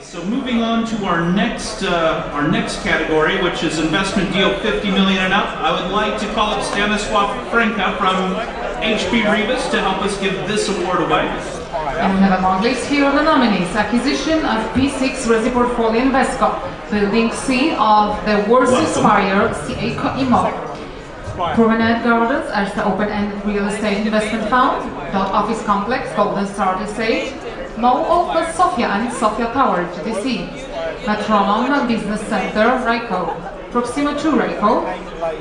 So moving on to our next category, which is investment deal 50 million and up, I would like to call up Stanisław Franka from HB Rebus to help us give this award away. And we have among these here the nominees: acquisition of P6 Resi Portfolio Invesco, Building C of the Warsaw Spire CEE, Promenade Gardens as the open-ended real estate investment fund, Dot Office Complex, Golden Star Estate, Mall of Sofia and Sofia Tower, GTC, Metronom Business Center, Rajko, Proxima 2 Rajko,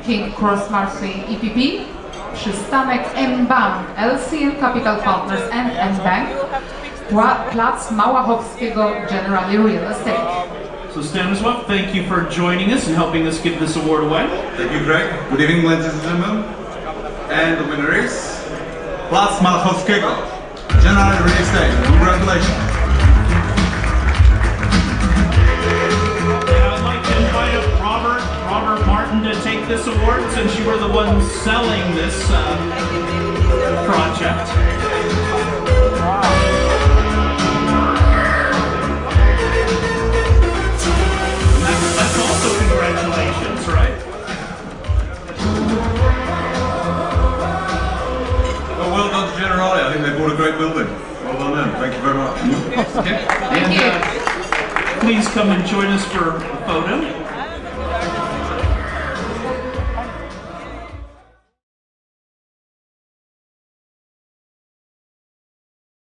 King Cross Marseille EPP, Przystanek M-Bank, LCN Capital Partners and M-Bank, Plac Malachowskiego, Generali Real Estate. So Stanisław, thank you for joining us and helping us give this award away. Thank you, Greg. Good evening, ladies and gentlemen. And the winner is Plac Malachowskiego, Generali Real Estate. Congratulations. I'd like to invite up Robert Martin to take this award since you were the one selling this project. That's also congratulations, right? Well done to Generali. I think they bought a great building. Well done them. Thank you very much. Okay. Thank you. Please come and join us for a photo.